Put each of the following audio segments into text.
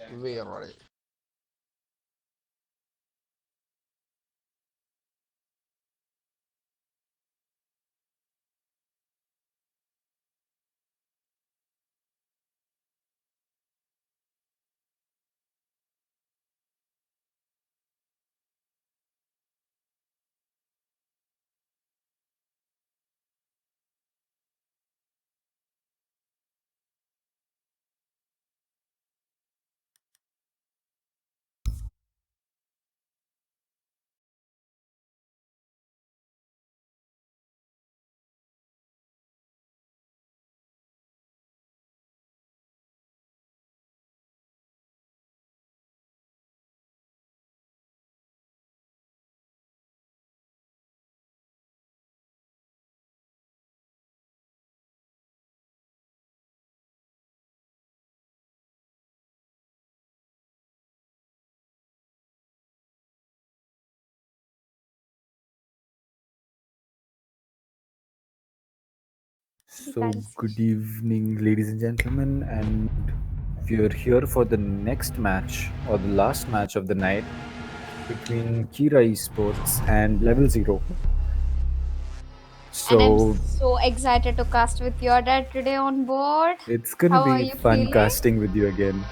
We are ready. You So, can't see. good evening, ladies and gentlemen, and we are here for the next match or the last match of the night between KIRA-ESPORTS and Level Zero. And I'm So, so excited to cast with your dad today on board. it's gonna How are be you fun feeling? casting with you again.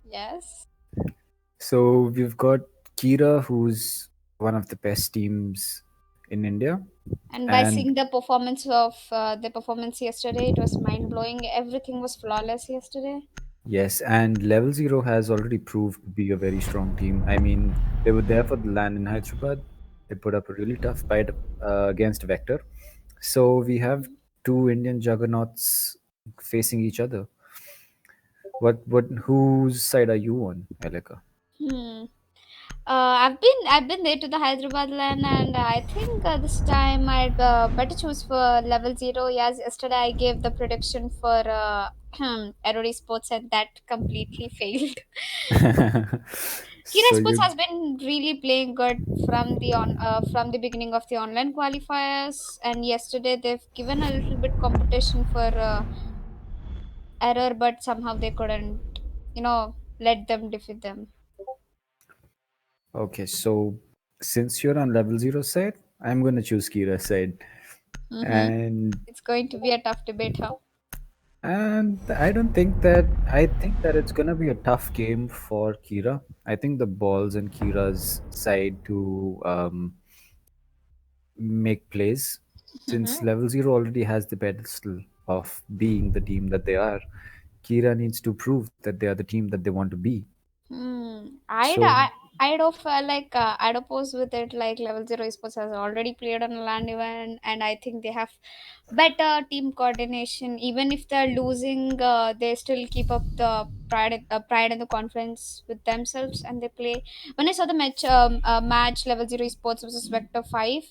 Yes. So, we've got Kira, who's one of the best teams in India, And by and seeing the performance of the performance yesterday, it was mind blowing. Everything was flawless yesterday. yes, and Level Zero has already proved to be a very strong team. I mean, they were there for the land in Hyderabad. They put up a really tough fight against Vector. So we have two Indian juggernauts facing each other. Whose side are you on, Elika? Hmm. I've been there to the Hyderabad land, and I think this time I'd better choose for level zero. Yes, yesterday I gave the prediction for Aerody Sports, and that completely failed. Kira So Sports you has been really playing good from the beginning of the online qualifiers, and yesterday they've given a little bit competition for error, but somehow they couldn't, let them defeat them. okay? So since you're on Level Zero side, I'm gonna choose Kira side, Mm-hmm. and It's going to be a tough debate, huh? I don't think that I think that it's gonna be a tough game for Kira. I think the ball's in Kira's side to make plays, since Mm-hmm. Level Zero already has the pedestal of being the team that they are. Kira needs to prove that they are the team that they want to be. Hmm. So, I'd of like I'd oppose with it like level zero esports has already played on a land event, and I think they have better team coordination. Even if they're losing, they still keep up the pride and the confidence with themselves, and they play. When I saw the match level zero esports versus Vector Five,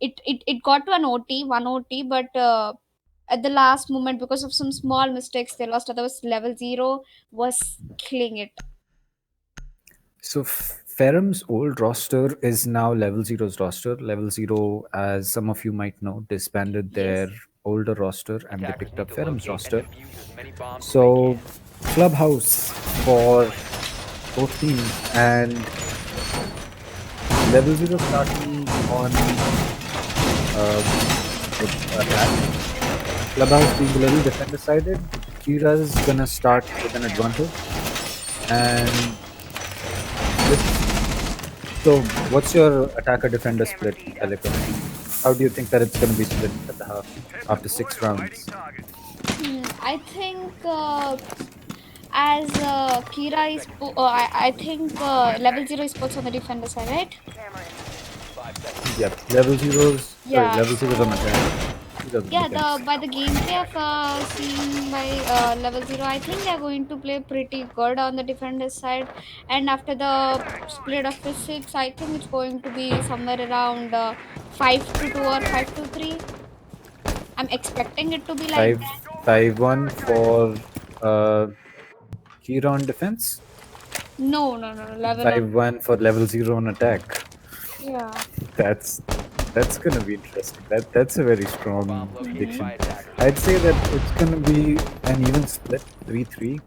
it got to an OT, one OT, but at the last moment because of some small mistakes they lost. Otherwise, level zero was killing it. Ferrum's old roster is now Level Zero's roster. Level Zero, as some of you might know, disbanded their Yes. older roster and they Attackers picked need up to Ferrum's locate and roster. defuse as many bombs as they So, can. Clubhouse for both teams, and Level Zero starting on the attack. Clubhouse being a little defender sided. Kira's gonna start with an advantage. And with so, what's your attacker defender split, Elika? How do you think that it's gonna be split at the half after 6 rounds? I think as Kira is, I think level zero is sports on the defender side, right? 5 seconds. Yep. Yeah. Level zeros on So attack. Kira's on yeah, defense. by the gameplay of seeing by level zero, I think they're going to play pretty good on the defender side. And after the split of physics, I think it's going to be somewhere around 5-2 or 5-3. I'm expecting it to be like Five that. 5-1 for uh, Kira on defense. No, no, no, no, level on. 5-1 for level zero on attack. Yeah. That's that's gonna be interesting. That's a very More bombs strong located by prediction. attackers. I'd say that it's gonna be an even split, 3-3.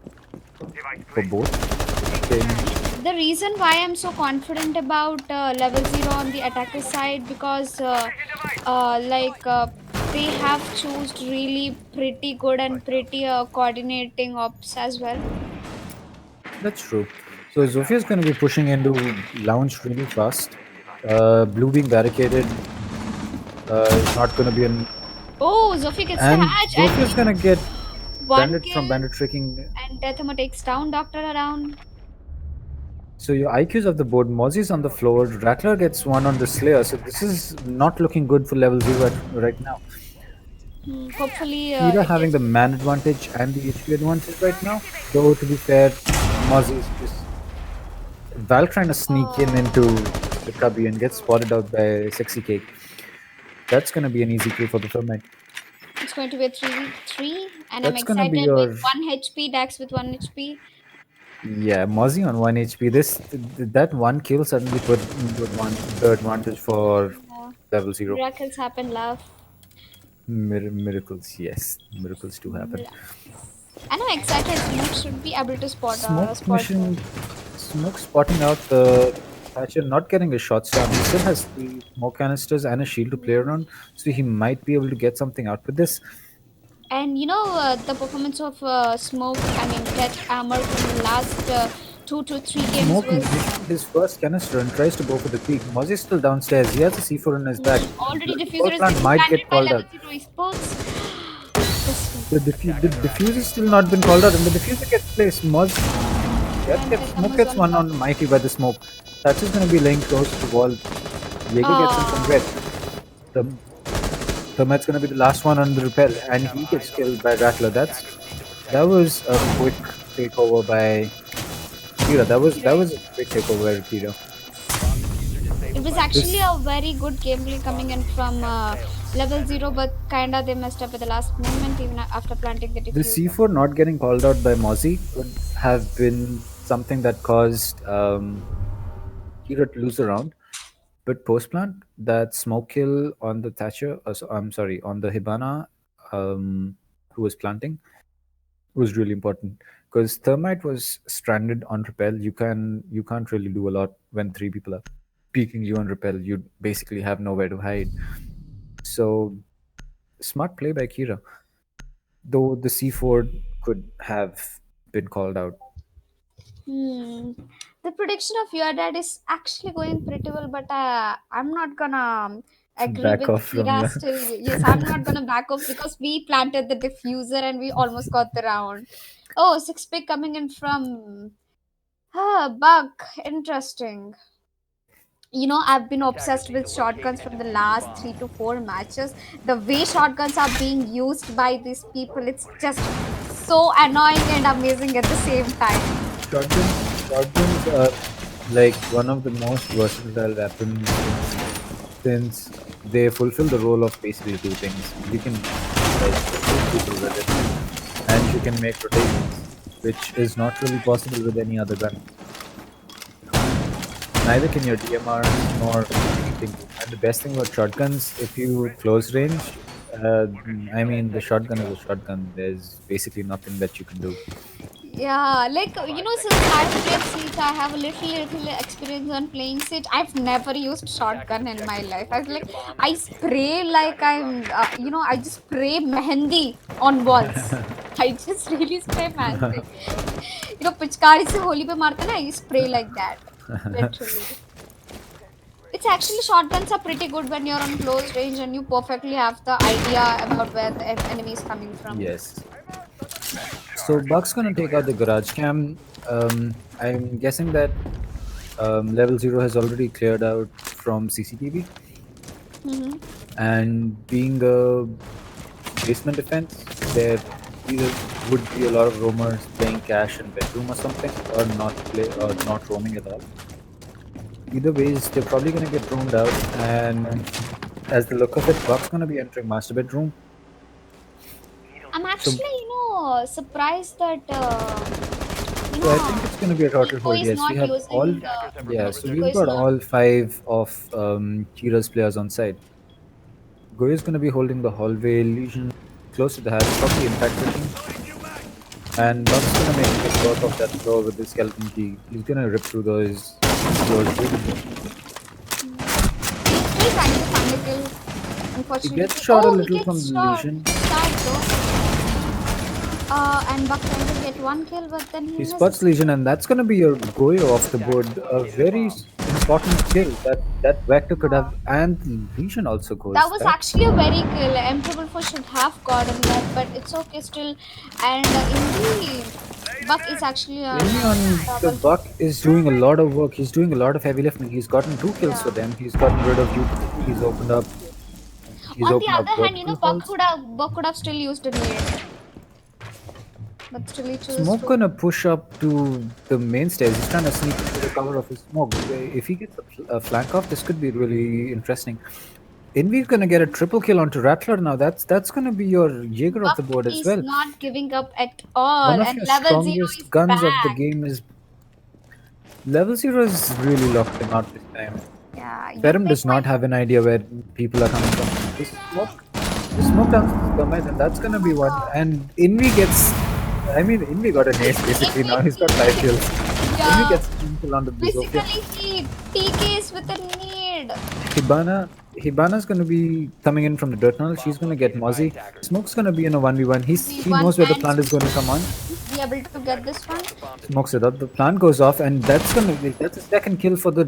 for both. Same. The reason why I'm so confident about level 0 on the attacker side because like they have chosen really pretty good and pretty coordinating ops as well. That's true. So Zofia is going to be pushing into lounge really fast. Blue being barricaded is not going to be an. Oh, Zofia gets the And hatch and Zofia is going to get one bandit kill from bandit tricking. and Deathama takes down Doctor around. So your IQs of the board, Mozzie's on the floor, Rattler gets one on the Slayer. So this is not looking good for level 0 right now. Hopefully, Kira it having is. the man advantage and the HP advantage right now. Though to be fair, Mozzie's just Val trying to sneak in Uh, into the cubby and get spotted out by Sexy Cake. That's gonna be an easy kill for the Thermite. it's going to be a 3v3, and I'm That's gonna be excited with your 1 HP, Dax with 1 HP. yeah, Mozzie on 1 HP. That one kill suddenly put into the advantage for Yeah. level 0. Miracles happen, love. Miracles, yes, miracles do happen. And I'm excited. Smoke should be able to Smoke spot both. mission, Smoke spotting out the Thatcher, not getting his shots down. He still has the smoke canisters and a shield to play around, so he might be able to get something out with this. And the performance of Smoke, I mean Death Armor from last 2 to 3 games Smoke was misses his first canister and tries to go for the peak. Mozzie's still downstairs. He has a C4 in his back. already The diffuser power is plant getting might planted get by called level out. 0 esports. This The diffuser still not been called out, and the diffuser gets placed. Yep, and yep. Death Smoke Armor's gets on one top. on Mighty by the smoke. Thatcher's gonna be laying close to the wall. Jaeger gets in from red. The Thermite's gonna be the last one on the repel, and he gets killed by Rattler. That was a quick takeover by Kira. That was a quick takeover by Kira. It was actually This a very good gameplay coming in from level 0, but kinda they messed up at the last moment even after planting the the diffuser. C4 not getting called out by Mozzie could have been something that caused Kira to lose a round. But post plant, that smoke kill on the Thatcher, I'm sorry, on the Hibana, who was planting, was really important because Thermite was stranded on repel. You can't really do a lot when three people are peeking you on repel. You basically have nowhere to hide. So smart play by Kira, though the C4 could have been called out. Hmm. The prediction of your dad is actually going pretty well, but I'm not gonna agree Back with off from Kira your. still. Yes, I'm not gonna back off because we planted the diffuser and we almost got the round. Oh, six pick coming in from Buck. Interesting. I've been Attackers obsessed need to with locate shotguns and from the defuse the last bomb. 3 to 4 matches. The way shotguns are being used by these people, it's just so annoying and amazing at the same time. Shotguns are like one of the most versatile weapons since they fulfill the role of basically two things. You can like shoot people with it, and you can make rotations, which is not really possible with any other gun. Neither can your DMRs nor anything. And the best thing about shotguns, if you close range, I mean, the shotgun is a shotgun. There's basically nothing that you can do. Yeah, like Five since seconds to I've insertion. played Siege, I have a little experience on playing Siege. I've never used Attackers shotgun in my objective is to life. I was locate like, a bomb and I defuse it. spray like Time is up. I just spray mehendi on walls. I just really spray mehendi. पिचकारी से होली पे मारते ना, I spray like that, literally. It's actually shotguns are pretty good when you're on close range and you perfectly have the idea about where the enemy is coming from. Yes. So Buck's gonna take out the garage cam. I'm guessing that level 0 has already cleared out from CCTV, Mm-hmm. and being a basement defense, there either would be a lot of roamers playing cash in bedroom or something, or not roaming at all. Either ways, they're probably gonna get roamed out, and as the look of it, Buck's gonna be entering master bedroom. I'm So, actually, surprised that so I think it's gonna be a total Eco hold. is Yes, we not have all. using Attackers have Yeah, recovered so their Eco we've is got diffuser. not. all five of Kira's players on site. Goyo is going to be holding the hallway. Legion close to the hatch, probably impact pushing. And Buck's gonna make quick work of that floor with the skeleton key. He's gonna rip through those floors really quick. He's still trying to find the kill. He Unfortunately, gets shot a oh, he little from gets the shot. Legion. Sad though. And Buck trying to get one kill, but then he He spots misses. Legion, and that's gonna be your Goyo off the board. A very important kill that Vector could have, and Legion also That goes. was That's actually a very kill. Emperor for should have gotten that, but it's okay still. And Indy Buck is actually on Envy on the double. Buck is doing a lot of work. He's doing a lot of heavy lifting. He's gotten 2 kills for Yeah. them. He's gotten rid of utility. He's On the opened up other hand, vertical halls. Buck could have still used a nade, but still he chooses Smoke to. gonna push up to the main stairs. He's trying to sneak into the cover of his smoke. If he gets a flank off, this could be really interesting. Envy's gonna get a triple kill onto Rattler now. That's gonna be your Jaeger of the Buck board as is well. not giving up at all, One of and your level 0 strongest is guns of the back. game is Level 0 is really locked him out this time. Yeah, you Ferrum pick does my not have an idea where people are coming from. The smoke comes to the and that's gonna be one. And Envy gets, I mean, Envy got an ace basically now. He's got 5 kills. Envy Yeah, gets a kill onto the Zofia. basically he TKs with a nade. Hibana's gonna be coming in from the dirt tunnel. She's gonna get Mozzie. Smoke's gonna be in a 1v1. He V1 knows where the and plant is going to come on. be able to get this one. Smokes it up. The plant goes off, and that's a second kill for the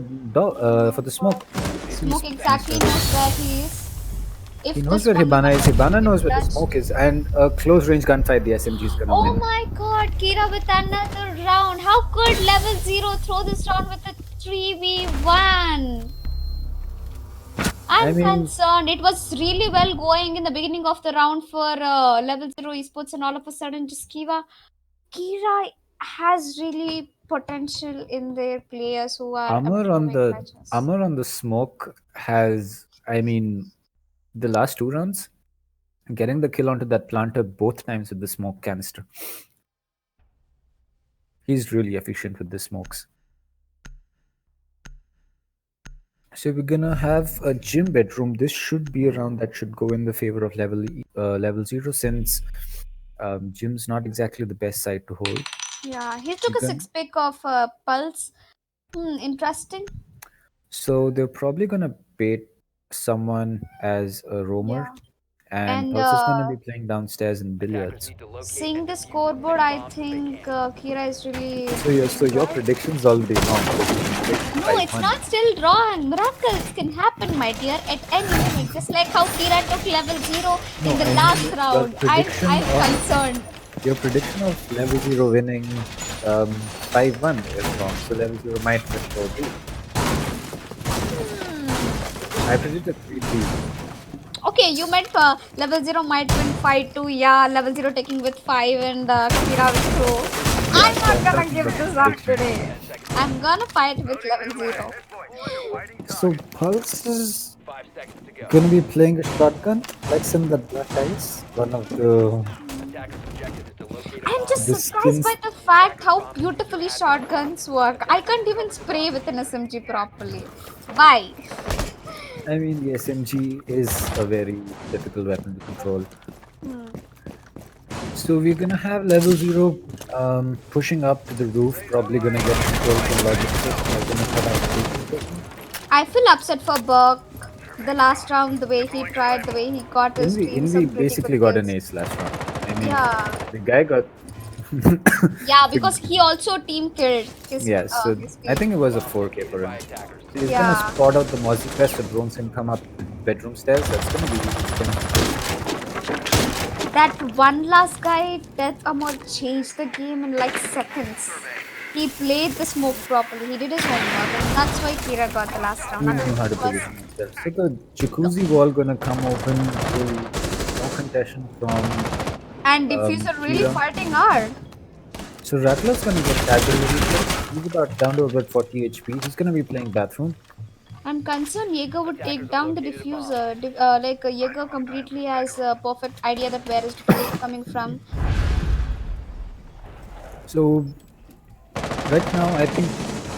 for the smoke. Smoke exactly knows where he is. If He knows this where one Hibana is. Hibana knows where the clutch. smoke is, and a close range gunfight. The SMG is gonna Oh win. my god, Kira with another round. How could level 0 throw this round with a 3v1? I'm mean, concerned. It was really well going in the beginning of the round for level 0 esports, and all of a sudden, just Kira has really potential in their players who are able to make matches. armor on the smoke has. I mean, the last 2 rounds, getting the kill onto that planter both times with the smoke canister. He's really efficient with the smokes. So we're gonna have a gym bedroom. This should be a round that should go in the favor of level 0 since gym's not exactly the best side to hold. Yeah, he took a Again. 6-pick of Pulse. Interesting. So they're probably gonna bait someone as a roamer, and And Pulse is gonna be playing downstairs in billiards. seeing the scoreboard, I think Kira is really. So your prediction's already wrong. No, it's not still wrong. Miracles can happen, my dear, at any moment. Just like how Kira took level 0 in the last round. I'm concerned. Your prediction of level 0 winning 5-1 is wrong. So level 0 might win 4-2. I predicted 3-3. Okay, you meant level 0 might win 5-2. Yeah, level 0 taking with 5 and Kira with 2. I'm not gonna give this up today. I'm gonna fight with level 0. So Pulse is gonna be playing a shotgun, like some the Black Ice, one of the. I'm just The surprised skins- by the fact how beautifully shotguns work. I can't even spray with an SMG properly. Why? I mean, the SMG is a very difficult weapon to control. So we're gonna have level 0 pushing up to the roof, probably gonna get control from logistics. They're gonna cut out the I feel upset for Buck. The last round, the way he tried, the way he got his team Envy some pretty basically good got an kills. ace last round. I mean, Yeah. the guy got. Yeah, because he also team killed his. Yeah, so his I team. think it was a 4K for him. So he's Yeah. gonna spot out the Mozzie Fest, the drones and come up the bedroom stairs. That's gonna be interesting. That one last guy, Death Amor, changed the game in like seconds. He played the smoke properly. He did his homework, and that's why Kira got the last round. He knew how to position himself. So the jacuzzi wall gonna come open to no contestation from. And Diffuser really Kira. fighting hard. So Rattler's gonna get tagged a little bit. He's about down to about 40 HP. He's gonna be playing bathroom. I'm concerned Jaeger would take down the diffuser. Jaeger completely has a perfect idea that where is diffuser coming from. So right now I think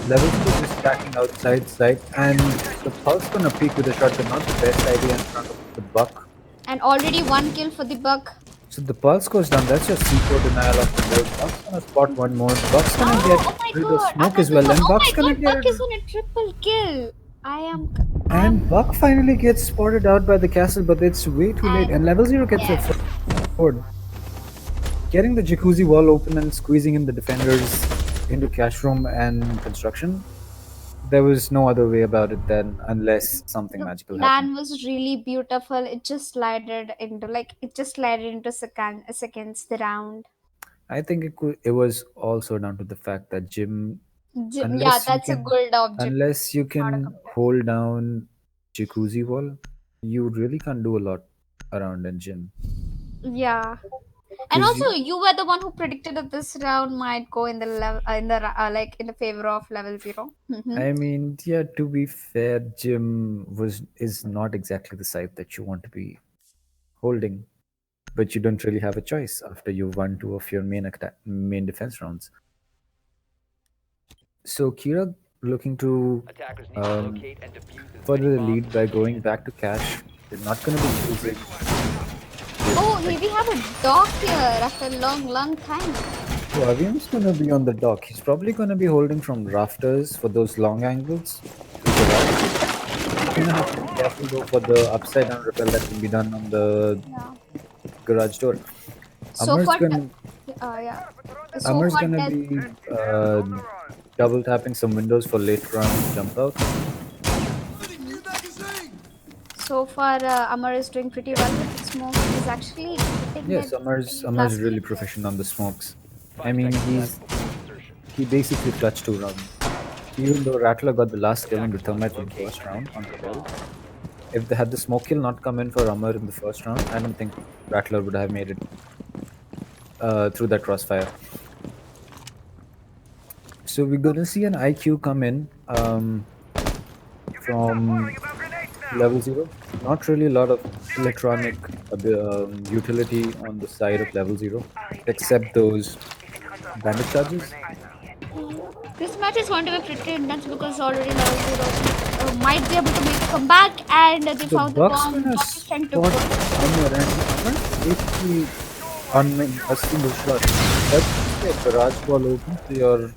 level 2 is stacking outside side, and the Pulse gonna peek with a shotgun, not the best idea in front of the Buck. And already one kill for the Buck. So the pulse goes down. That's your C4 denial of the build. Buck's gonna spot one more. Buck's gonna get Oh, oh my rid of god, smoke as another well. one. And Oh Buck's my gonna god, get Buck rid is of. on a triple kill. I am, I And am, Buck finally gets spotted out by the castle, but it's way too late. and And level 0 gets a yes. forward. Getting the jacuzzi wall open and squeezing in the defenders into cash room and construction. There was no other way about it then, unless something The magical happened. plan was really beautiful. It just slided into like it just slided into seconds the round. I think it was also down to the fact that Jim, Yeah, unless you that's a can, good object, unless you not a can complaint. hold down jacuzzi wall, you really can't do a lot around in Jim. Yeah, and Because also you, you were the one who predicted that this round might go in the level like in the favor of level 0. I mean, yeah. To be fair, Jim was is not exactly the side that you want to be holding, but you don't really have a choice after you won two of your main defense rounds. So Kira looking to Attackers need to um, locate and defuse as many further the bombs lead as by they going can. back to cash. They're not going to be choosing with Oh, like. we have a dock here after a long, long time. So Avian's going to be on the dock. He's probably going to be holding from rafters for those long angles to garage. He's going to have to be careful though for the upside down rappel that can be done on the Yeah. garage door. So Amar's far, gonna yeah. So Amar's far, gonna that be double tapping some windows for later on jump outs. so far, Amar is doing pretty well with the smoke. He's actually hitting Yes, it Amar's in Amar's last really minute. proficient on the smokes. I Five mean, seconds left before insertion. he basically clutched two rounds. Even though Rattler got the last kill on the Attackers must thermite in the locate first and round on defuse the rappel, bomb. if they had the smoke kill not come in for Amar in the first round, I don't think Rattler would have made it through that crossfire. So we're gonna see an IQ come in from level 0. Not really a lot of electronic utility on the side of level 0, except those bandit charges. This match is going to be pretty intense because already level 0 might be able to make a comeback and they So found the Buck's bomb. gonna Buck is trying to spot push. Amar, and Amar's basically on a single shot. That's gonna get garage wall open, so your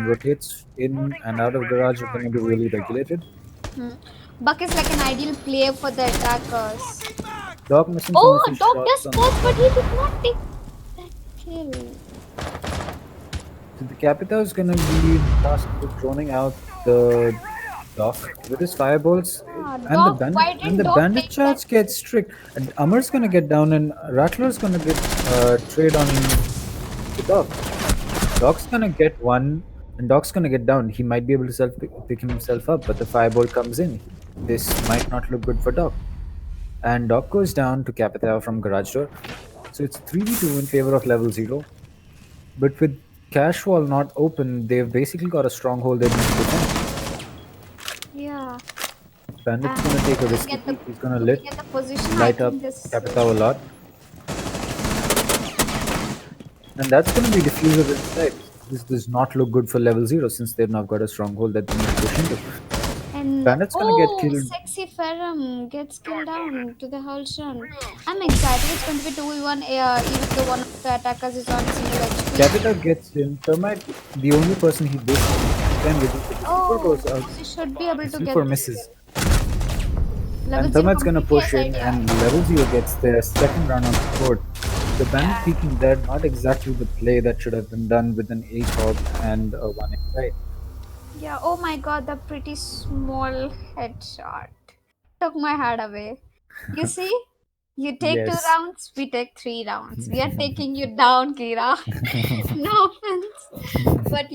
rotates in and out of garage are gonna be really regulated. Hmm. Buck is like an ideal player for the attackers. Dog missing some of Oh, his Dog shots does on the pause, but he did not take that kill. So the Capita is gonna be tasked with droning out the dock with his firebolts, Ah, and the Dog, bandit why and didn't the Dog bandit take that? charge gets strict. And Amar's gonna get down, and Rattler's gonna get trade on the dog. Dog's gonna get one, and Dog's gonna get down. He might be able to pick himself up, but the firebolt comes in. This might not look good for Dog. And Dog goes down to Capita from garage door. So it's 3v2 in favor of level 0. But with cash wall not open, they've basically got a stronghold they need to defend. Yeah. Bandit's And gonna take a risky peek. He's gonna looking at the position, I light up think this Capitao a lot. And that's gonna be diffuser inside. This does not look good for level 0 since they've now got a stronghold that they need to push into. and Bandit's gonna get oh, killed. sexy Ferrum gets killed down to the whole run. I'm excited. It's going to be 2v1. Even the one of the attackers is on single HP. Capita gets in. Thermite, the only person he basically can reduce it. The C4 Oh, goes out. we should be The able to get C4 this misses. level And 0 Thermite's gonna completely push aside. in, Yeah, and level 0 gets their second run on the board. The bandit yeah, peeking there, not exactly the play that should have been done with an ACOG and a 1 inside. yeah. Oh my god, the pretty small headshot took my heart away. You see, you take two Yes. rounds, we take 3 rounds. We are taking you down, Kira. No offense, but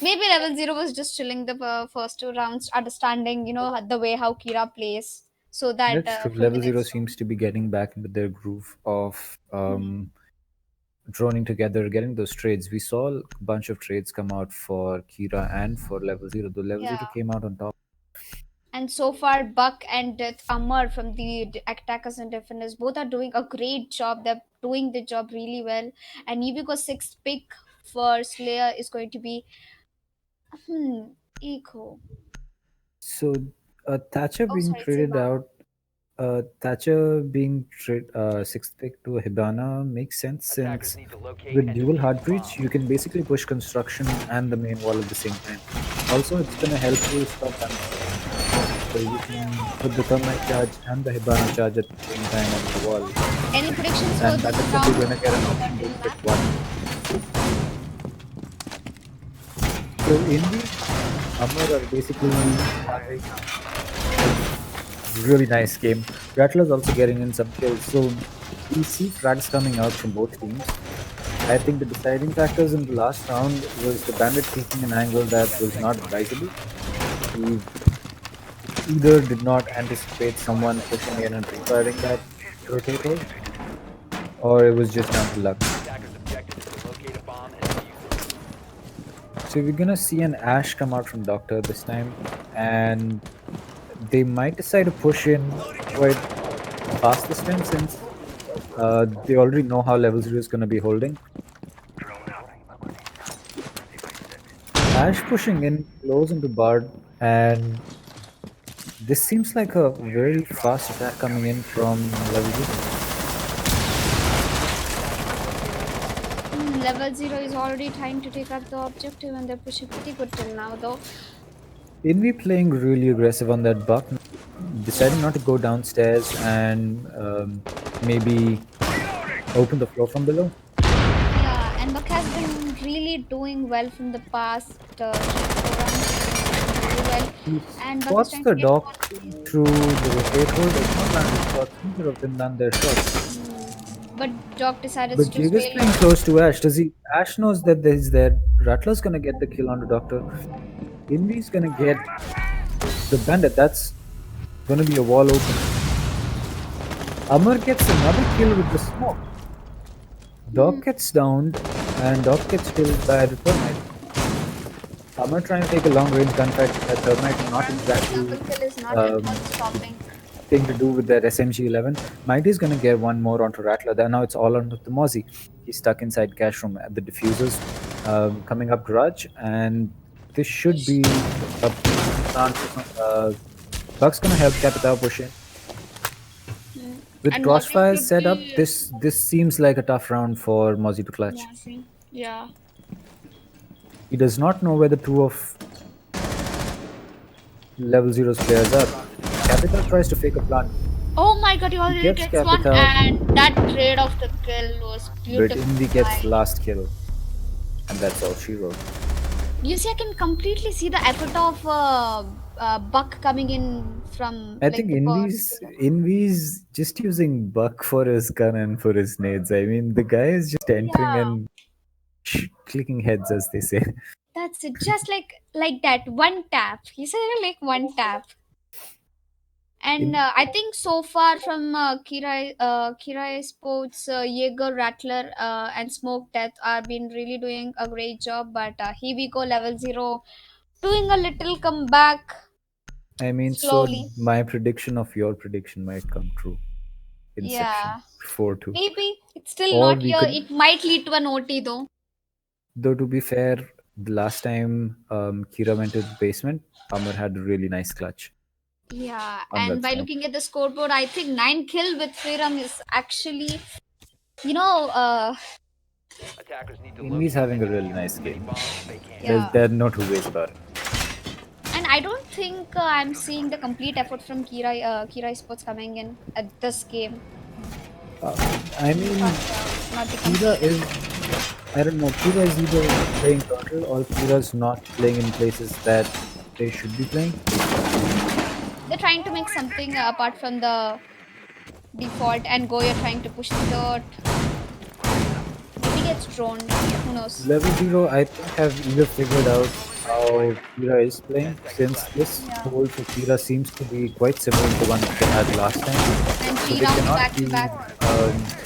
maybe level 0 was just chilling the first 2 rounds, understanding the way how Kira plays, so that That's true. for the Level 0 next seems round. to be getting back into their groove of Hmm. droning together, getting those trades. We saw a bunch of trades come out for Kira and for level 0. The level 0 Yeah, came out on top. and so far Buck and Amar from the attackers and defenders both are doing a great job. They're doing the job really well, and Yubico's sixth pick for Slayer is going to be Eco. So Thatcher Oh, being sorry, it's traded Ivan. out Thatcher being sixth pick to Hibana makes sense Attackers since need to locate with and dual defuse hard a breach, bomb. you can basically push construction and the main wall at the same time. Also, it's going to help you stop damage spawning. So you can put the thermite charge and the Hibana charge at the same time on the wall, Any predictions for and that this itself you're round going to get an option to until pick now? one. So Indy, Amar are basically having a really nice game. Rattler's also getting in some kills. So we see frags coming out from both teams. I think the deciding factors in the last round was the bandit taking an angle that was not advisable. He either did not anticipate someone pushing in and pre-firing that rotator, or it was just down to luck. Attackers' objective is to locate a bomb and defuse it. So we're gonna see an Ash come out from Doctor this time, and they might decide to push in quite fast this time since they already know how level 0 is gonna be holding. Ash pushing in close into Bard, and this seems like a very fast attack coming in from level 0. Level 0 is already trying to take up the objective and they're pushing pretty good till now though. Envy playing really aggressive on that buck, deciding not to go downstairs and maybe open the floor from below. Yeah, and Buck has been really doing well from the past 3 4 rounds. He's been doing really well, He and Buck is spots trying to the get dock one kill. through the rotator, does not land his shots, neither of them land their shots. But Doc decided But to Jig is really. playing close to Ash. Does he? Ash knows that he's there. Rattler's gonna get the kill on the Doctor. Envy's gonna get the bandit. That's gonna be a wall open. Amar gets another kill with the smoke. Doc gets downed, and Doc gets killed by the thermite. Amar trying to take a long range gunfight with that thermite, not And the exactly double kill is not at all um, stopping. thing to do with that SMG 11. Mighty's gonna get one more onto Rattler. Then now it's all onto the Mozzie. He's stuck inside cash room at the diffusers, coming up garage, and this should be a plan for some. Buck's gonna help Capitao push in. With And Mozzie crossfires should set up, be. this seems like a tough round for Mozzie to clutch. Mozzie. Yeah. He does not know where the two of level zero's players are. Capital tries to fake a plant. Oh my god, he He already gets gets one, Capital, and that trade of the kill was but beautiful. Indy gets the last kill, and that's all she wrote. You see, I can completely see the effort of Buck coming in from I like think the bird. Invy's just using Buck for his gun and for his nades. I mean, the guy is just entering Yeah, and clicking heads, as they say. that's it. Just like that one tap. He said like one tap. And In I think so far from Kira Sports, Jaeger, Rattler, and Smoke Death are been really doing a great job. But here we go, level 0, doing a little comeback I mean, so slowly. my prediction of your prediction might come true. Inception Yeah, 4-2. maybe it's still Or not we here. could, It might lead to an OT though. though, to be fair, the last time Kira went to the basement, Amar had a really nice clutch Yeah, on and that by smoke. looking at the scoreboard, I think 9 kill with Freedom is actually, you know, Attackers need to Invy's locate having and a really defuse nice as many game. bombs as they can. There's yeah. there are no two ways about it. And I don't think I'm seeing the complete effort from Kira Sports coming in at this game. Uh, I Not mean, not the Kira complete effort. is, I don't know, Kira is either playing turtle or Kira's not playing in places that they should be playing. They're trying to make something apart from the default, and Goya trying to push the dirt. Maybe gets droned. Who knows? Level 0, I think, have either figured out how Kira is playing, 10 seconds since left. this Yeah. hold for Kira seems to be quite similar to the one that they had last time. And So 3 rounds back to back.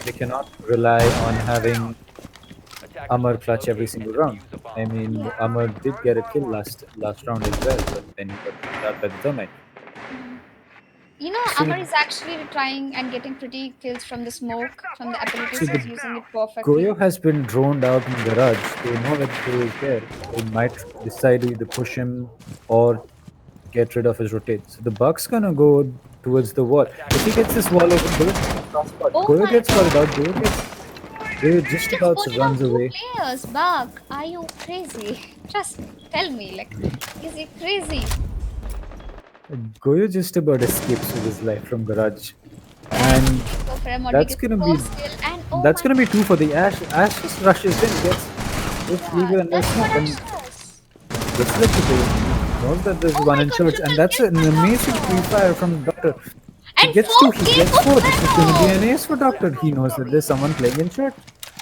they cannot rely on having Attackers Amar must clutch every locate and single round. defuse a I bomb. mean, Yeah. Amar did get a kill last round as well, but then he got kicked out by the thermite. You know, So Amar the is actually trying and getting pretty kills from the smoke, from the so abilities. He's the using it perfectly. Goyo has been droned out in garage. They know that Goyo is there. They might decide to either push him or get rid of his rotate. So the Bucks gonna go towards the wall. If he Attackers gets win. this wall open, Goyo's in a tough spot. Oh Goyo my gets called god. out. Goyo just Just about voted runs out two away. players. Buck, are you crazy? Trust me. Tell me, like, is he crazy? Goyo just about escapes with his life from Garage, And and so Fremont that's gets gonna be first kill. And oh that's my gonna be two god. for the Ash. Ash just rushes in, gets Yeah, legal and there's that's what smoke, I and says. gets led to go. Knows that there's Oh one my in god, church, and triple that's kill an for amazing Doctor. pre-fire from Doctor. He And gets four two, he game gets for four. This is gonna be an Venom. ace for Doctor. He knows that there's someone playing in church.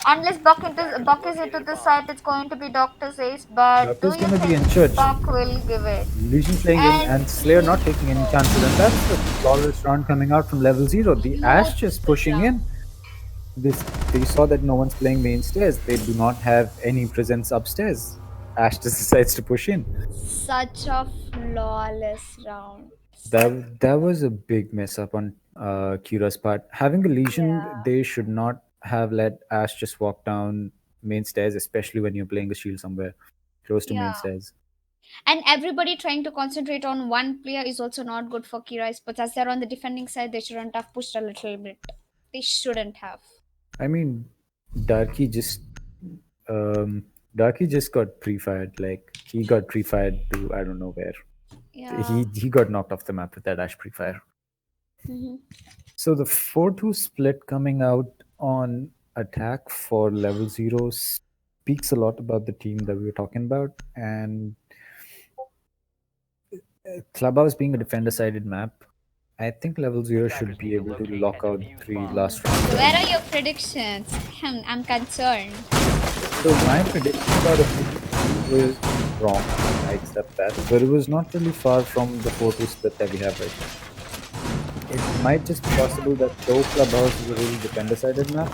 Unless Attackers have Buck is into located a the bomb. site, it's going to be Doctor's ace. But do Doctor's you gonna be think in church. Buck will give it? Legion playing in, And and Slayer he not taking any oh, chances, and that's a flawless round coming out from level zero. The Ash just beautiful pushing round. in. This they saw that no one's playing main stairs. They do not have any presence upstairs. Ash just decides to push in. Such a flawless round. That was a big mess up on Kira's part. Having a Legion, Yeah. they should not have let Ash just walk down main stairs, especially when you're playing a shield somewhere close to main Yeah. stairs. And everybody trying to concentrate on one player is also not good for Kira-ESPORTS. As they're on the defending side, they shouldn't have pushed a little bit. They shouldn't have. I mean, Darky just um, Darky just got pre-fired. Like he got pre-fired to I don't know where. Yeah. He got knocked off the map with that Ash pre-fire. Hmm. So the 4-2 split coming out on attack for level 0 speaks a lot about the team that we were talking about. And Clubhouse being a defender-sided map, I think level 0 should Attackers be need to able to locate lock and out defuse three bombs. last rounds So for where them. are your predictions? I'm concerned. So my prediction about a 50 was wrong. I accept that, but it was not really far from the 4-2 split that we have right now. It might just be possible that though Clubhouse is a really defender-sided map,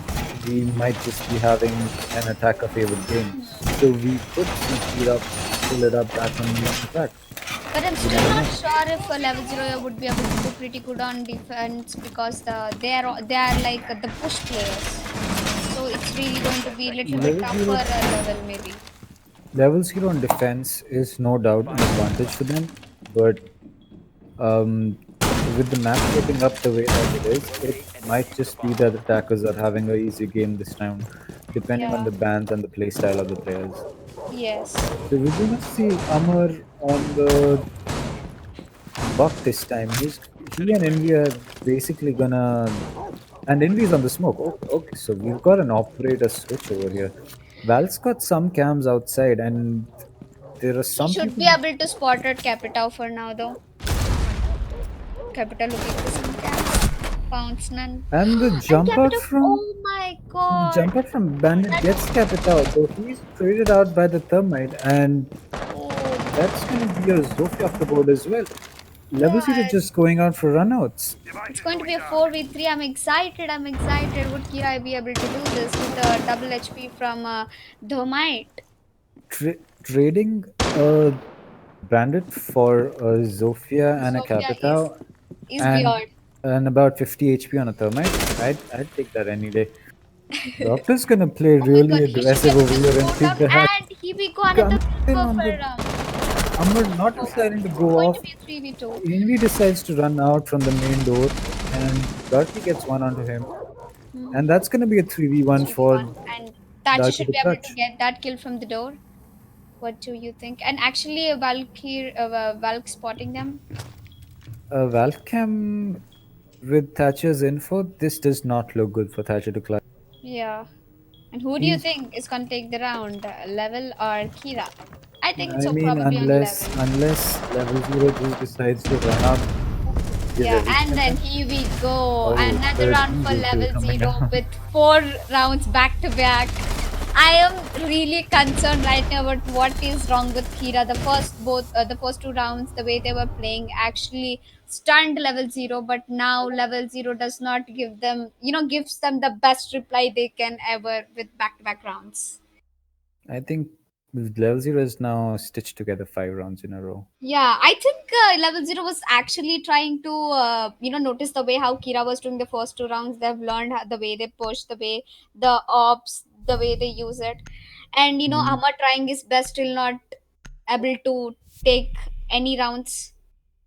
we might just be having an attacker-favored game. So we could see Kira pull it up back on the attack. But I'm You still never not know. sure if level 0 would be able to do pretty good on defense because they are like the push players. So it's really going to 10 be a seconds little bit Level remaining. tougher 0, level maybe. level 0 on defense is no doubt an 5 seconds. advantage for them, but um, with the map shaping up the way that it is, it Locate and might defuse the just be bomb. that attackers are having a easier game this round, depending on Yeah. the bans and the playstyle of the players. Yes. So we're gonna see Amar on the Buck this time. He and Envy are basically gonna, and Envy's on the smoke. Okay, okay, so we've got an operator switch over here. Val's got some cams outside, and there are He some should people. be able to spot at Capita for now though. Capita looking for some camps. Founds none. And And Capita, oh my the god. jump out from Bandit That gets capped out, though he's traded out by the Thermite, and oh that's gonna be a Zofia off the board as well. Level yeah. zero just going out for runouts. It's going to be a 4v3. I'm excited. I'm excited. Would Kira be able to do this with a double HP from Dhamite? Trading a Bandit for a Zofia and a Sophia is Capitao and beyond. about 50 HP on a Thermite. I'd take that any day. Doctor's gonna play Oh my god, really he should be aggressive able over to here and slow take down the hack. and he be go another Comes in for on the round. Amr not Oh, deciding to it's go going to off. be a 3v2. Envy decides to run out from the main door, and Darky gets one onto him. And that's going to be a 3v1 for 3v1. And Thatcher Darky should to be able to clutch. get that kill from the door. What do you think? And actually, Valk spotting them. Valcam with Thatcher's info, this does not look good for Thatcher to clutch. Yeah. And who do you He's, think is gonna take the round? Level or Kira? I think I so. mean, Probably on level. unless level zero just decides to run out, give Yeah, everything and at then them. here we go. Oh, Another third round for evil kill level coming 0 down. with 4 rounds back to back. I am really concerned right now about what is wrong with Kira. The first 2 rounds, the way they were playing actually stunned level 0, but now level 0 does not give them, gives them the best reply they can ever with back to back rounds. I think level zero is now stitched together 5 rounds in a row. Yeah, I think level 0 was actually trying to, notice the way how Kira was doing the first 2 rounds. They've learned the way they push, the way the ops, the way they use it. And, Hmm. Amma trying his best, still not able to take any rounds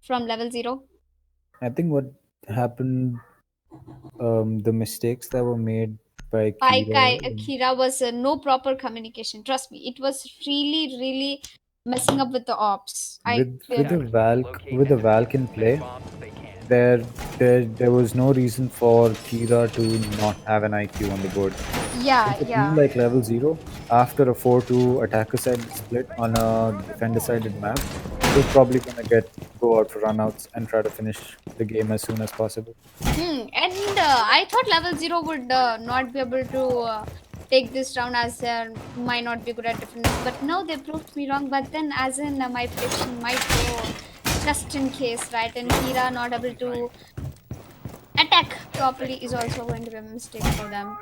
from level 0. I think what happened, the mistakes that were made by By Kira Akira was no proper communication. Trust me, it was really, really messing up with the ops. I with with the clearly. Attackers must Valk locate with and the defuse Valk as in many play. bombs as they can. There was no reason for Kira to not have an IQ on the board. Yeah, With a team yeah. like Level Zero, after a 4-2 attacker-sided split on a defender-sided map, they're probably gonna go out for runouts and try to finish the game as soon as possible. And I thought level zero would not be able to take this round as they might not be good at defenders. But no, they proved me wrong. But then, as in my prediction might go just in case, right? And Kira not able to attack properly is also going to be a mistake for them.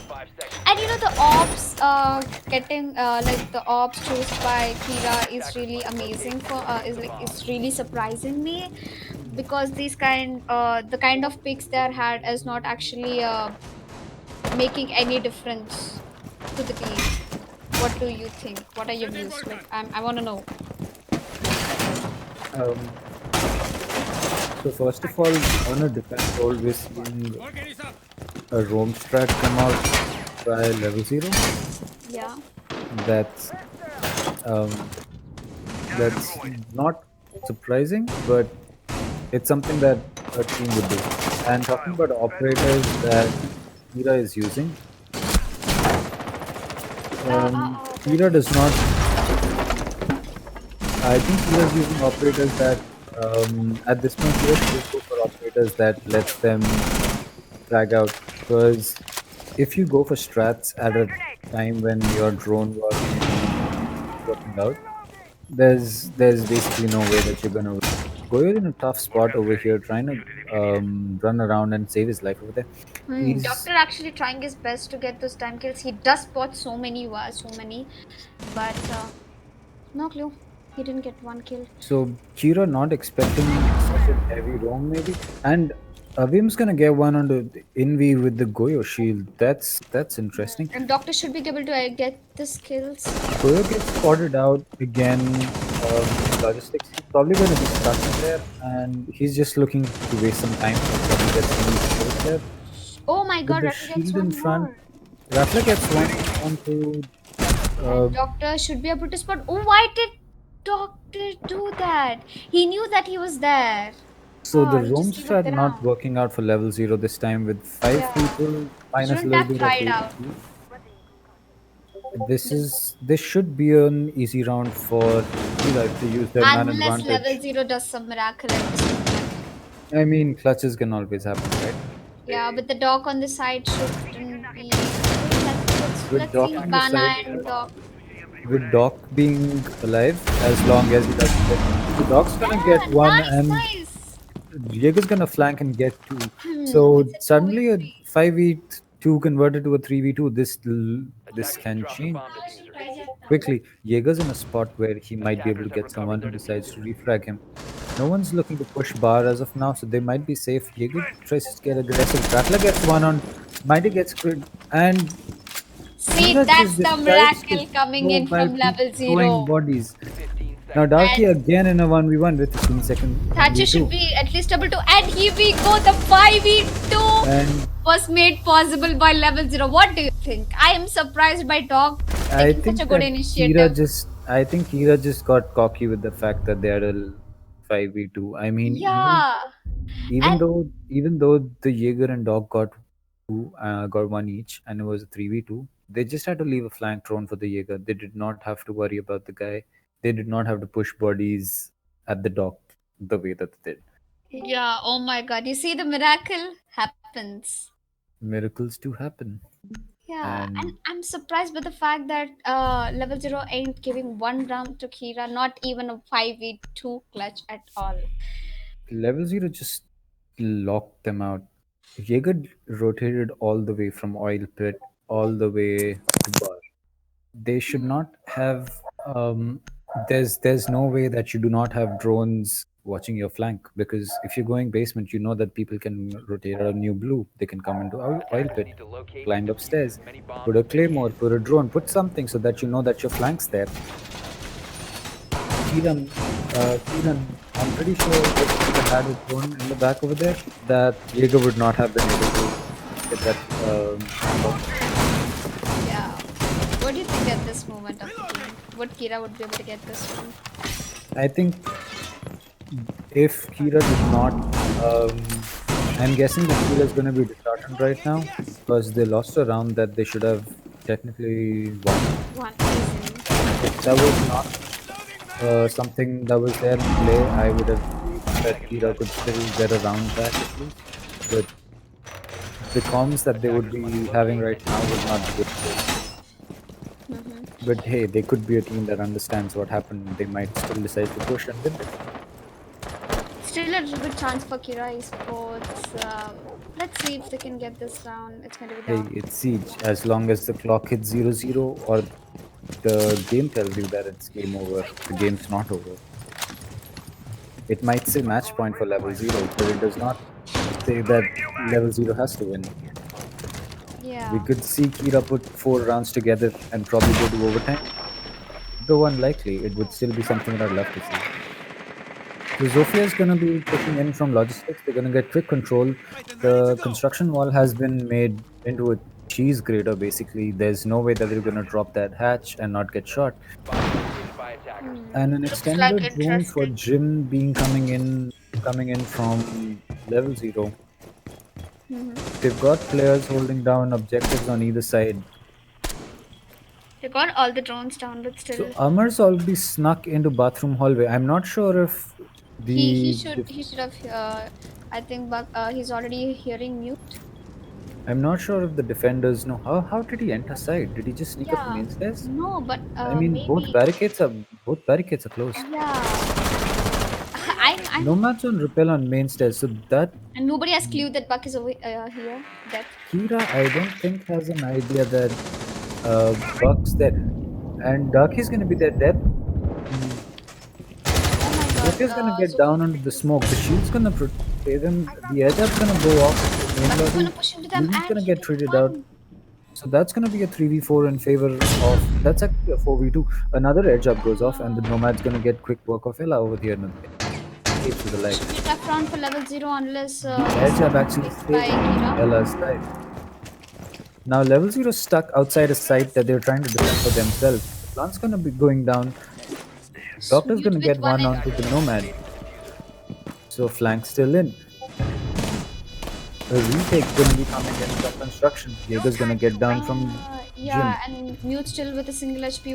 5 seconds And remain. the ops getting like the ops chosen by Kira is Attackers really must locate amazing and for defuse is the like bomb. it's really surprising me because these kind the kind of picks they are had is not actually making any difference to the team. What do you think? What are your views? Like I want to know. Um, so first of all, on a defense role, we're seeing a roam strat come out by Level Zero. Yeah. That's um, that's not surprising, but it's something that a team would do. And talking about operators that Kira is using, Kira That's does not. I think Kira is using operators that, at this point, Kira should just go for operators that lets them frag out. Because if you go for strats at a time when your drone working out, there's basically no way that you're gonna win. Goyo's in a tough spot over here, trying to run around and save his life over there. He's Doctor actually trying his best to get those time kills. He does spot so many, but no clue. He didn't get one kill. so Kira not expecting such a heavy roam maybe, and Avim's gonna get one on the Invi with the Goyo shield. That's interesting. And Doctor should be able to get the skills. Goyo gets spotted out again in logistics. He's probably gonna be stuck in there, and he's just looking to waste some time and probably get some easy kills there. Oh my With god, the Rattler gets shield in one front, more. Rattler gets one onto. Uh, And Doctor should be able to spot. Oh, why did Doctor do that? He knew that he was there. so Oh, the he roam just leave it strat not around. working out for level zero this time with five Yeah. people He minus a shouldn't little have bit of tried out. HP. This should be an easy round for Kira if they use their man Unless level advantage. zero does some miracle at this moment. I mean, clutches can always happen, right? Yeah, but the dog on the side shouldn't be. With Let's Doc see on the Bana side, and dog. with Doc being alive, as long as he doesn't get. So Doc's gonna get Yeah, one, nice, and nice. Jaeger's gonna flank and get two. So It's a suddenly a 2v3. 5v2 converted to a 3v2. This Attackers can drop the change bomb diffuser. quickly. Jaeger's in a spot where he might be able Attackers to have get recovered someone who their decides to diffuser. refrag him. No one's looking to push bar as of now, so they might be safe. Jaeger tries to get aggressive. Rattler gets one on. Mighty gets crit, and See, Kira that's just the decides to miracle coming throw in by from level throwing 0. bodies. 15 Now seconds. Darky And again in a 1v1 with 15 second Thatcher should 1v2. be at least able to. And here we go, the 5v2 And was made possible by level 0. What do you think? I am surprised by Dog I taking such a think good that Kira initiative. just I think Kira just got cocky with the fact that they had a 5v2. I mean, Yeah. even And though the Jaeger and Dog got one each and it was a 3v2, they just had to leave a flank thrown for the Jaeger. They did not have to worry about the guy. They did not have to push bodies at the Dog the way that they did. yeah, oh my god. You see, the miracle happens. Miracles do happen. Yeah, and And I'm surprised by the fact that level 0 ain't giving one round to Kira, not even a 5v2 clutch at all. Level Zero just locked them out. Jaeger rotated all the way from oil pit all the way to bar. They should not have. There's no way that you do not have drones watching your flank, because if you're going basement, you know that people can rotate out of new blue. They can come into oil Attackers pit, need to locate and climb defuse upstairs, as many bombs put a as they claymore, can. put a drone, put something so that you know that your flank's there. Kiran, I'm pretty sure if Kira had a drone in the back over there, that Jaeger would not have been able to get that shot. Yeah. What do you think at this moment of the game? Would Kira would be able to get this one? I think if Kira did not, I'm guessing that Kira is going to be disheartened right now because they lost a round that they should have technically won. One easily. If that was not something that was there in play, I would have believed that 10 seconds Kira left. could still get a round back at least. But the comms that they would Attackers must be having locate right and now would defuse not the be bomb. good. But hey, they could be a team that understands what happened. They might still decide to push and win this. Still a good chance for KIRA-ESPORts. Let's see if they can get this down. It's going to be Hey, down. it's Siege. As long as the clock hits 0-0 or the game tells you that it's game over, the game's not over. It might say match point for level 0, but it does not say that level 0 has to win. We Yeah. could see Kira put 4 rounds together and probably go to overtime. Though unlikely, it would still be something that I'd love to see. So Zofia is going to be pushing in from logistics. They're going to get quick control. The construction wall has been made into a cheese grater, basically. There's no way that they're going to drop that hatch and not get shot. Bomb located by attackers. And an Looks like extended drone for interesting. Jim being coming in from level 0. They've got players holding down objectives on either side. They got all the drones down, but So still, Amar's already snuck into bathroom hallway. I'm not sure if he the should he should have. I think, but he's already hearing mute. I'm not sure if the defenders know how did he enter side? Did he just sneak up the Yeah. main stairs? No, but I mean, maybe. both barricades are closed. Yeah. I'm. Nomads on repel on main stairs. So that And nobody has clue that Buck is over here. Death. Kira, I don't think has an idea that Buck's there, and Darky's gonna be there. Depth. Oh my God. Sophia gonna get Sophie down under the smoke. The shield's gonna protect him. The edge up's gonna go off the main Buck is gonna lobby. push into them, Luli's and gonna he get will traded out. won. So that's gonna be a 3v4 in favor of. That's actually a 4v2. Another edge up goes off, and the Nomad's gonna get quick work of Ella over here. And escapes with the It leg. should be a tough round for level 0 unless The edge up actually it's by saved Kira. Ella's life. Now level 0 stuck outside a site that they're trying to defend for themselves. The plant's gonna be going down. Doctor's Mute gonna with get one one onto the Nomad. So flank still in. A retake gonna be coming in from construction. Jaeger's gonna get down from Yeah, Jim. and Mute still with a single HP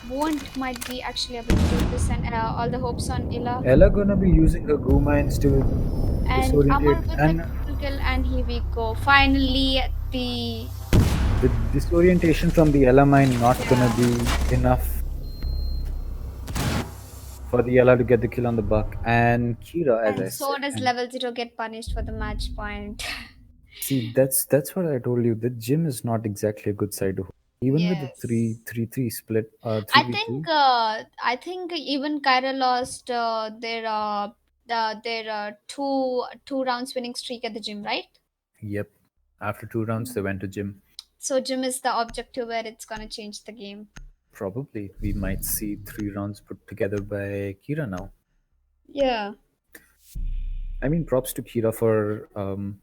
won't might be actually able to do this, and all the hopes on Illa Ella gonna be using her goo mines to and Amar disorientate, with the and triple kill, and here we go. Finally, the disorientation from the Ella mine not gonna be enough for the Ella to get the kill on the Buck. And Kira, as and I so said, does and level 0 get punished for the match point. see that's what I told you. The Jim is not exactly a good side to hold. Even with the Yes. 3-3-3 split, I 3v3. think even Kyra lost their two rounds winning streak at the gym, right? Yep. After 2 rounds, they went to Jim. So gym is the objective where it's gonna change the game. Probably we might see 3 rounds put together by Kira now. Yeah. I mean, props to Kira for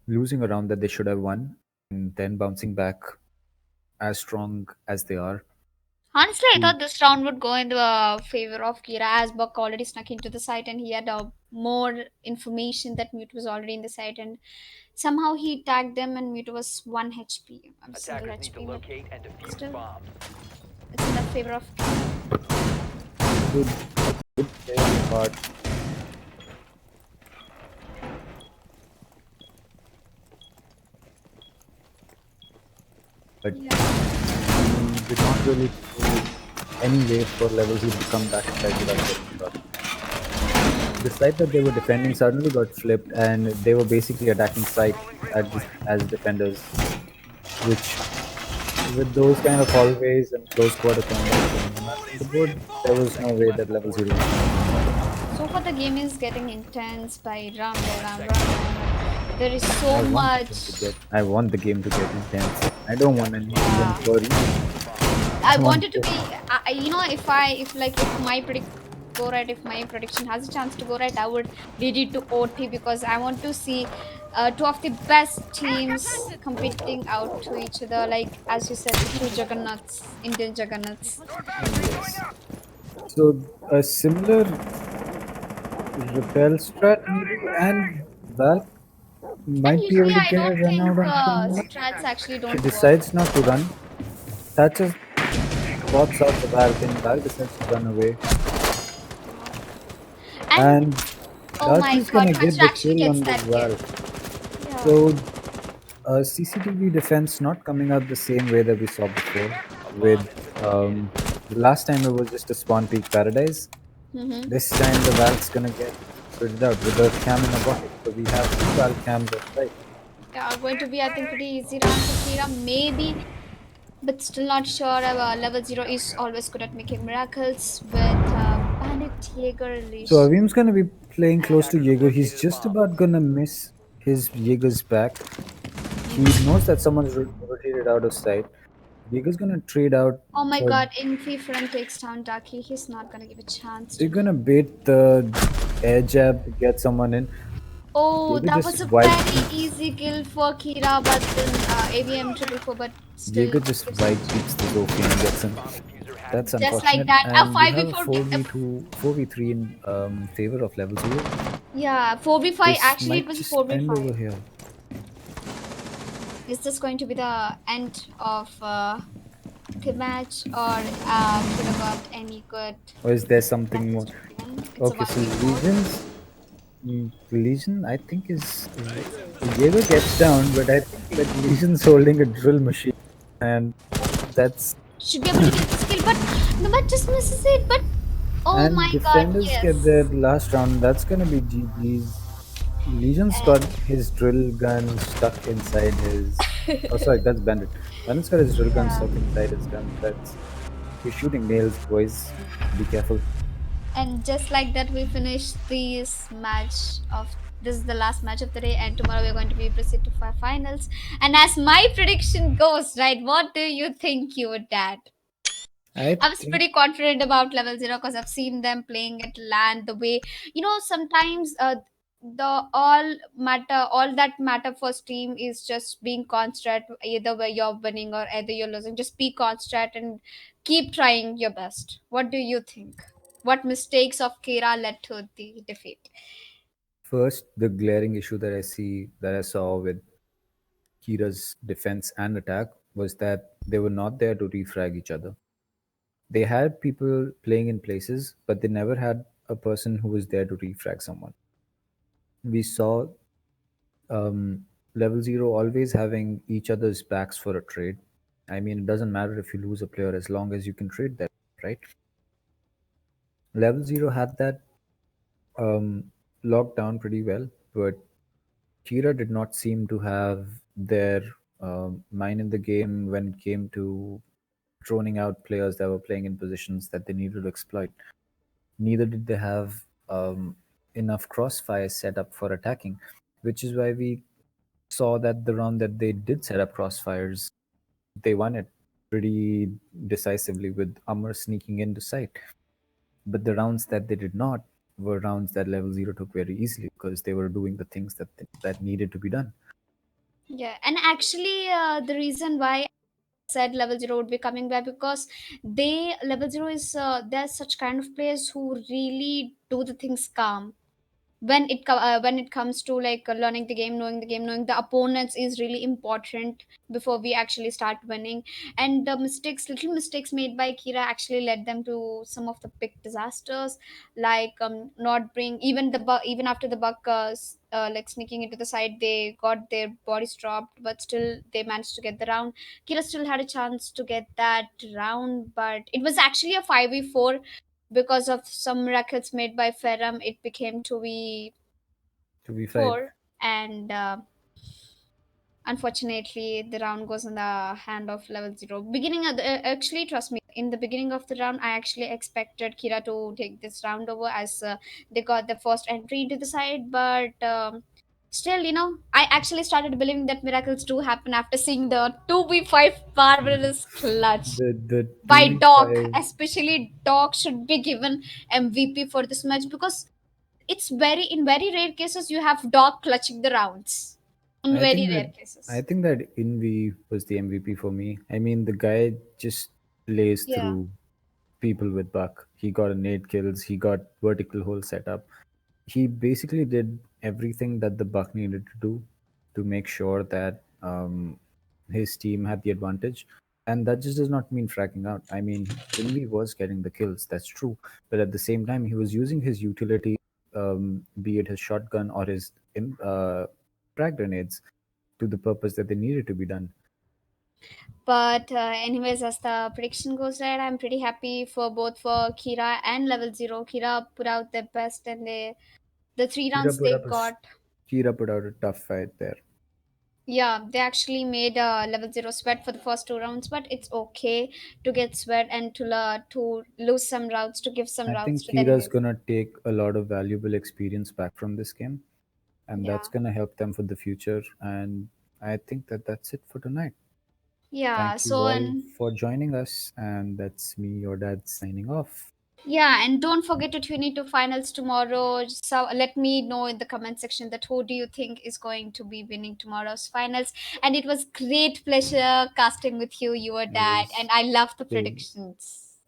losing a round that they should have won and then bouncing back as strong as they are. Honestly, I to- thought this round would go in the favor of Kira as Buck already snuck into the site and he had more information that Mute was already in the site and somehow he tagged them and Mute was 1 HP. I'm single Attackers need to HP, but locate and defuse still, bombs. it's in the favor of Good, good play on the part. But we can't really do any way for level 0 to come back inside without getting shot. The site that they were defending suddenly got flipped, and they were basically attacking site as defenders, which with those kind of hallways and close quarter combats on the board, there was no way that level 0 So far, the game is getting intense by round by round. There is so much. I want the game to get intense. I don't want an even story. I want it to be. If my predict go right, if my prediction has a chance to go right, I would lead it to OT because I want to see two of the best teams competing out to each other. Like as you said, the two Juggernuts, Indian Juggernuts. Yes. So a similar repel strat maybe, and Valk And might be able usually, to I get a don't run think out on someone. strats actually She don't work. decides not to run. Thatcher spots out the Valk, and Valk decides to run away. And And oh my Darcy's god, gonna get Thatcher the actually kill gets on the that kill. Valk. Yeah. So CCTV defense not coming out the same way that we saw before. A bomb With has been located. the last time it was just a spawn peak paradise. Mm-hmm. This time the Valk's gonna get spread out with a cam in a bucket. So we have two Valk cams on site. Yeah, going to be, I think, pretty easy round for Kira, maybe, but still not sure. Level 0 is always good at making miracles with Bandit Jaeger So release. Avim's gonna be playing close to Attackers have Jaeger. He's located a just bomb. about gonna miss his Jaeger's back. He knows that someone's rotated out of sight. Jaeger's gonna trade out. Oh my Uh, god, Infi front takes down Ducky. He's not gonna give a chance they're to. gonna bait the air jab to get someone in. Oh, Jaeger that just was a white very peeks. easy kill for Kira, but then AVM triple four, but still Jaeger just gives white it. peeks the Zophie and gets him. Bomb diffuser has That's been Just planted. like unfortunate. that, a And we have a 5v4. 4v2, 4v3 in favor of level 0. Yeah, 4v5. This Actually, it might was a just end 4v5. over here. Is this going to be the end of the match, or could have got any good Or is there something matches more? to the end? It's a Okay, so 1v4. Legion, I think is Jaeger gets down, but I think like Legion's holding a drill machine, and that's Should be able to get this kill, but the match just misses it. But oh and my god, defenders get yes. their last round. That's gonna be GG's. Legion's got And his drill gun stuck inside his. Oh, sorry, that's Bandit. Bandit's got his drill gun yeah. stuck inside his gun. That's He's shooting nails, boys. Be careful. And just like that, we finish this match of this is the last match of the day, and tomorrow we're going to be proceed to finals. And as my prediction goes, right, what do you think, you would dad? I I was think pretty confident about level 0 because I've seen them playing at land the way, sometimes the all that matter for team is just being constant, either way you're winning or either you're losing. Just be constant and keep trying your best. What do you think? What mistakes of Kira led to the defeat? first the glaring issue that I saw with Kira's defense and attack was that they were not there to refrag each other. They had people playing in places, but they never had a person who was there to refrag someone. We saw um, level 0 always having each other's backs for a trade. I mean, it doesn't matter if you lose a player as long as you can trade them, right? Level 0 had that locked down pretty well, but Kira did not seem to have their mind in the game when it came to droning out players that were playing in positions that they needed to exploit. Neither did they have enough crossfire set up for attacking, which is why we saw that the round that they did set up crossfires, they won it pretty decisively with Amr sneaking into sight. But the rounds that they did not were rounds that level 0 took very easily because they were doing the things that needed to be done. Yeah, and actually, the reason why I said level 0 would be coming back because level 0 is they're such kind of players who really do the things calm when it comes to like learning the game, knowing the opponents is really important before we actually start winning. And the little mistakes made by Kira actually led them to some of the big disasters, like not bring even even after the buck like sneaking into the side, they got their bodies dropped, but still they managed to get the round. Kira still had a chance to get that round, but it was actually a 5v4 because of some records made by Ferrum. It became 2v4, To be five, and unfortunately, the round goes in the hand of level 0. Actually, trust me, in the beginning of the round, I actually expected Kira to take this round over as they got the first entry into the side, but Still, I actually started believing that miracles do happen after seeing the 2v5 marvelous clutch The two by v Doc. five. Especially Doc should be given MVP for this match, because it's in very rare cases you have Doc clutching the rounds. In I very think that rare I cases. think that Invi was the MVP for me. I mean, the guy just plays Yeah. through people with Buck. He got an 8 kills. He got vertical hole set up. He basically did everything that the Buck needed to do to make sure that his team had the advantage. And that just does not mean fracking out. I mean, Invi was getting the kills, that's true. But at the same time, he was using his utility, be it his shotgun or his frag grenades, to the purpose that they needed to be done. But anyways, as the prediction goes, right, I'm pretty happy for both for Kira and Level Zero. Kira put out their best, and the three Kira rounds put they up a s- got. Kira put out a tough fight there. Yeah, they actually made Level Zero sweat for the first two rounds, but it's okay to get sweat and to lose some routes, to give some I routes think to the Kira's enemies. gonna take a lot of valuable experience back from this game, and that's Yeah, gonna help them for the future. And I think that that's it for tonight. yeah. Thank you So all and for joining us, and that's me, your dad, signing off. yeah, and don't forget to tune into finals tomorrow. So let me know in the comment section that who do you think is going to be winning tomorrow's finals. And it was great pleasure casting with you, your It dad, and was I love the same. predictions.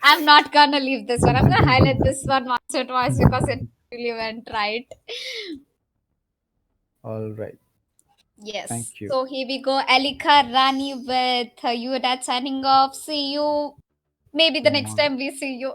I'm not gonna leave this one. I'm gonna highlight this one once or twice because it really went right. All right. Yes. Thank you. So here we go. Alika Rani with your dad signing off. See you. Maybe the next Tomorrow. time we see you.